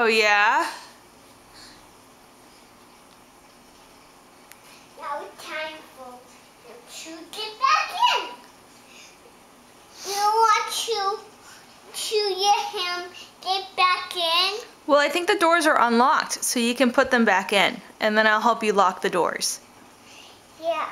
Oh, yeah? Now it's time for him to get back in. You want to let him get back in? Well, I think the doors are unlocked, so you can put them back in, and then I'll help you lock the doors. Yeah.